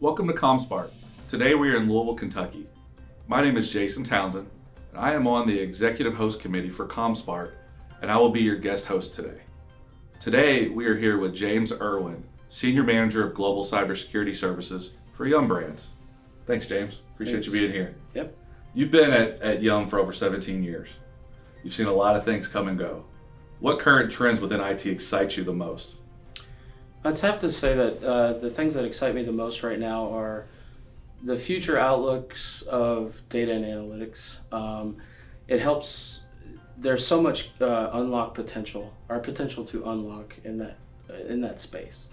Welcome to ComSpark. Today we are in Louisville, Kentucky. My name is Jason Townsend, and I am on the Executive Host Committee for ComSpark, and I will be your guest host today. Today we are here with James Erwin, Senior Manager of Global Cybersecurity Services for Yum Brands. Thanks, James. Appreciate you being here. Yep. You've been at Yum for over 17 years. You've seen a lot of things come and go. What current trends within IT excite you the most? I'd have to say that the things that excite me the most right now are the future outlooks of data and analytics. It helps, there's so much unlocked potential, our potential to unlock in that space.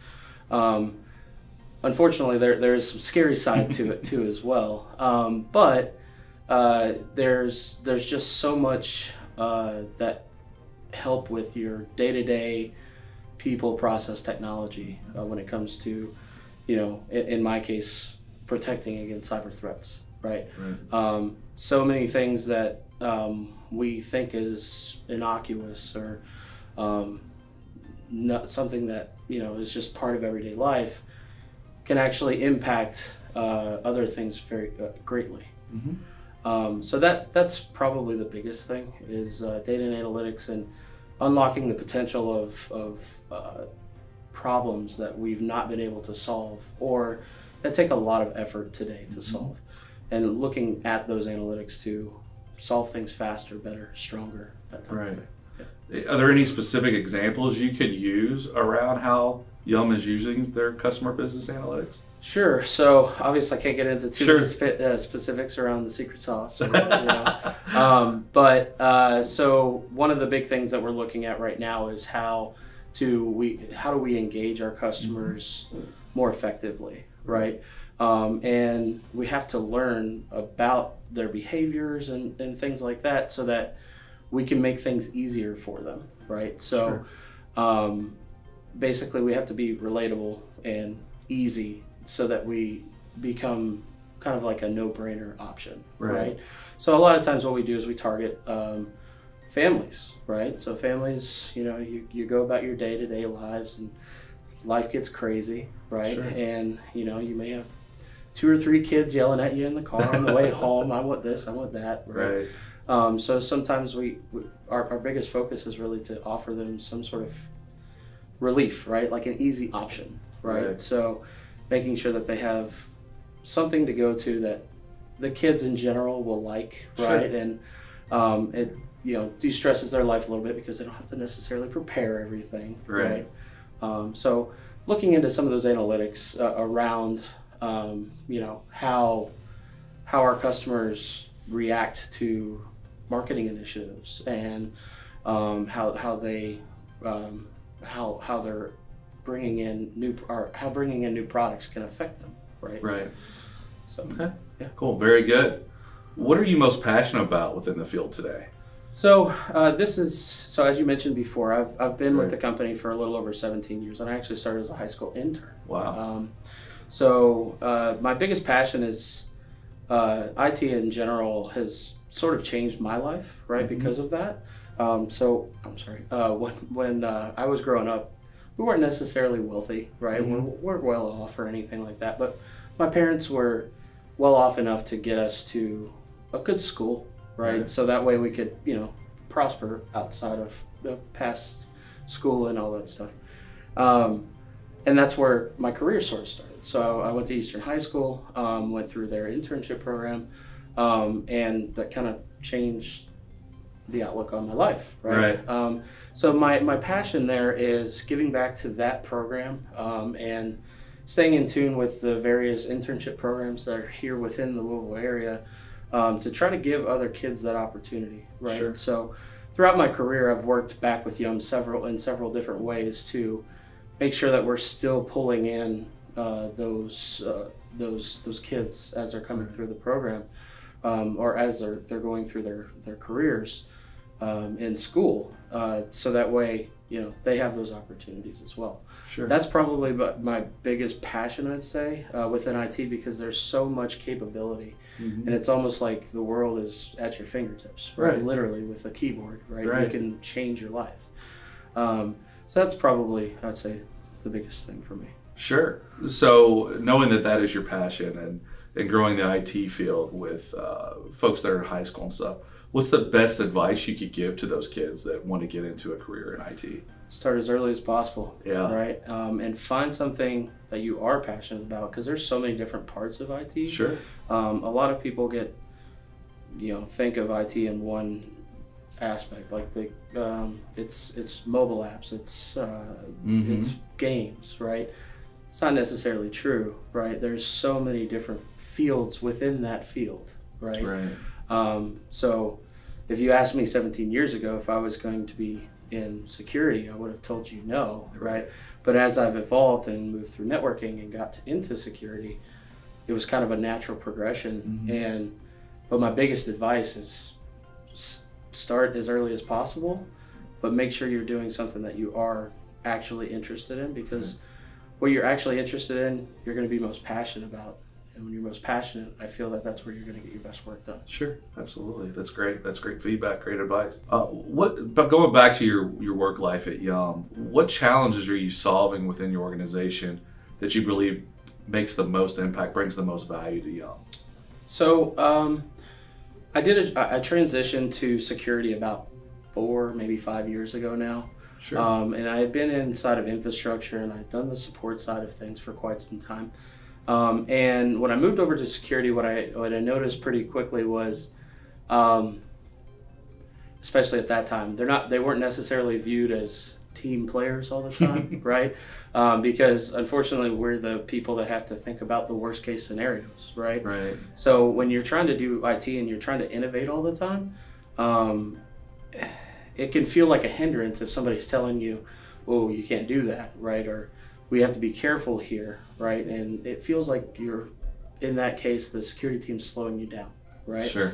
Unfortunately, there is some scary side to it too as well. But there's just so much that help with your day-to-day people, process, technology when it comes to, in my case, protecting against cyber threats, right? So many things that we think is innocuous or not something that is just part of everyday life can actually impact other things very greatly. So that's probably the biggest thing is data and analytics and unlocking the potential of problems that we've not been able to solve or that take a lot of effort today to solve, and looking at those analytics to solve things faster, better, stronger, that type of thing. Yeah. Are there any specific examples you could use around how Yum is using their customer business analytics? Sure. So obviously I can't get into too many specifics around the secret sauce. So one of the big things that we're looking at right now is how do we engage our customers more effectively, right? And we have to learn about their behaviors and things like that so that we can make things easier for them, right? So basically we have to be relatable and easy so that we become kind of like a no-brainer option, right? So a lot of times what we do is we target families, right? So families, you go about your day-to-day lives and life gets crazy, right? And you may have 2 or 3 kids yelling at you in the car on the way home. I want this, I want that, right? So sometimes our biggest focus is really to offer them some sort of relief, right? Like an easy option, right? So making sure that they have something to go to that the kids in general will like, right? And it de-stresses their life a little bit because they don't have to necessarily prepare everything, right? So looking into some of those analytics around how our customers react to marketing initiatives and how they're bringing in new products can affect them, right? So yeah, cool, very good. What are you most passionate about within the field today? So as you mentioned before, I've been with the company for a little over 17 years, and I actually started as a high school intern. Wow. My biggest passion is IT in general has sort of changed my life, right? Because of that. I'm sorry. When I was growing up, we weren't necessarily wealthy, right? We weren't well off or anything like that, but my parents were well off enough to get us to a good school, right? So that way we could, prosper outside of past school and all that stuff. And that's where my career sort of started. So I went to Eastern High School, went through their internship program, and that kind of changed the outlook on my life, right? So my passion there is giving back to that program and staying in tune with the various internship programs that are here within the Louisville area to try to give other kids that opportunity, right? So throughout my career, I've worked back with Yum in several different ways to make sure that we're still pulling in those kids as they're coming through the program or as they're going through their careers in school, so that way they have those opportunities as well. That's probably my biggest passion, I'd say, within IT, because there's so much capability, and it's almost like the world is at your fingertips, right? Literally with a keyboard, right? You can change your life. So that's probably, I'd say, the biggest thing for me. Sure. So knowing that that is your passion and growing the IT field with folks that are in high school and stuff, what's the best advice you could give to those kids that want to get into a career in IT? Start as early as possible. Yeah. Right. And find something that you are passionate about, because there's so many different parts of IT. Sure. A lot of people think of IT in one aspect, like it's mobile apps, it's games, right? It's not necessarily true, right? There's so many different fields within that field, right? Right. So if you asked me 17 years ago if I was going to be in security, I would have told you no, right? But as I've evolved and moved through networking and got into security, it was kind of a natural progression. But my biggest advice is start as early as possible, but make sure you're doing something that you are actually interested in, because what you're actually interested in, you're going to be most passionate about. And when you're most passionate, I feel that that's where you're going to get your best work done. Sure, absolutely. That's great. That's great feedback, great advice. But going back to your work life at Yum, what challenges are you solving within your organization that you believe makes the most impact, brings the most value to Yum? So I transitioned to security about 4, maybe 5 years ago now. Sure. And I had been inside of infrastructure, and I'd done the support side of things for quite some time. And when I moved over to security, what I noticed pretty quickly was, especially at that time, they weren't necessarily viewed as team players all the time, right? Because unfortunately, we're the people that have to think about the worst case scenarios, right? Right. So when you're trying to do IT and you're trying to innovate all the time, it can feel like a hindrance if somebody's telling you, "Oh, you can't do that," right? Or we have to be careful here, right? And it feels like in that case, the security team's slowing you down, right? Sure.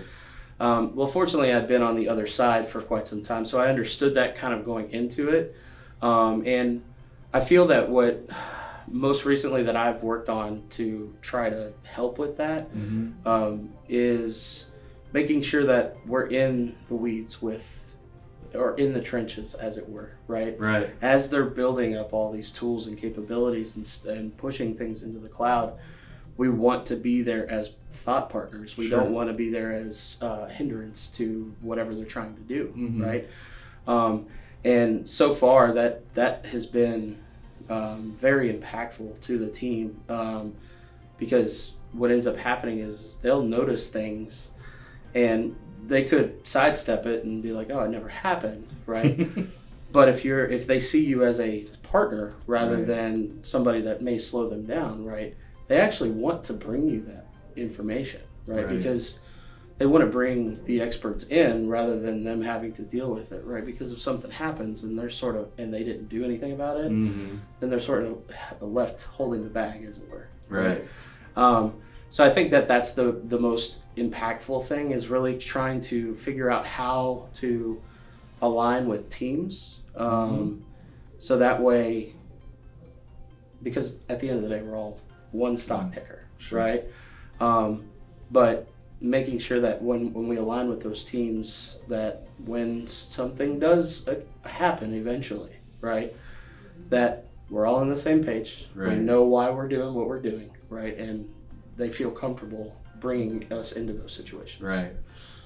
Well, fortunately, I'd been on the other side for quite some time, so I understood that kind of going into it. And I feel that what most recently that I've worked on to try to help with that is making sure that we're in the weeds or in the trenches, as it were, right? Right. As they're building up all these tools and capabilities and pushing things into the cloud, we want to be there as thought partners. We don't want to be there as hindrance to whatever they're trying to do, right? And so far, that has been very impactful to the team, because what ends up happening is they'll notice things and they could sidestep it and be like, "Oh, it never happened," right? But if they see you as a partner rather than somebody that may slow them down, right? They actually want to bring you that information, right? Because they want to bring the experts in rather than them having to deal with it, right? Because if something happens and and they didn't do anything about it, then they're sort of left holding the bag, as it were. Right. So I think that's the most impactful thing, is really trying to figure out how to align with teams. So that way, because at the end of the day, we're all one stock ticker, right? But making sure that when we align with those teams, that when something does happen eventually, right, that we're all on the same page. We know why we're doing what we're doing, right? And they feel comfortable bringing us into those situations. Right.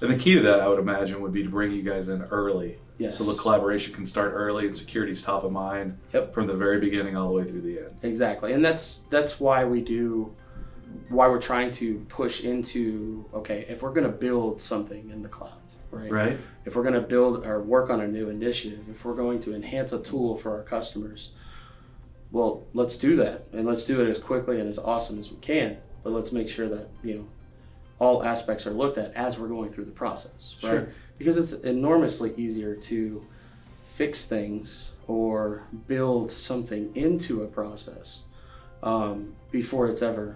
And the key to that, I would imagine, would be to bring you guys in early. Yes. So the collaboration can start early and security's top of mind from the very beginning all the way through the end. Exactly. And that's why we're trying to push into, okay, if we're going to build something in the cloud, right? If we're going to build or work on a new initiative, if we're going to enhance a tool for our customers, well, let's do that. And let's do it as quickly and as awesome as we can. But let's make sure that, all aspects are looked at as we're going through the process, right? Sure. Because it's enormously easier to fix things or build something into a process before it's ever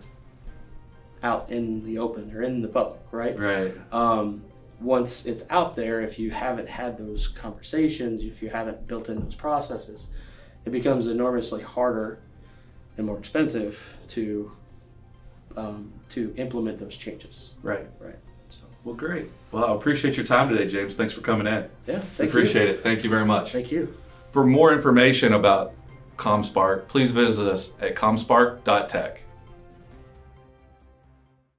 out in the open or in the public, right? Right. Once it's out there, if you haven't had those conversations, if you haven't built in those processes, it becomes enormously harder and more expensive to implement those changes. Right. So, well, great. Well, I appreciate your time today, James. Thanks for coming in. Yeah, appreciate it. Thank you very much. Thank you. For more information about ComSpark, please visit us at comspark.tech.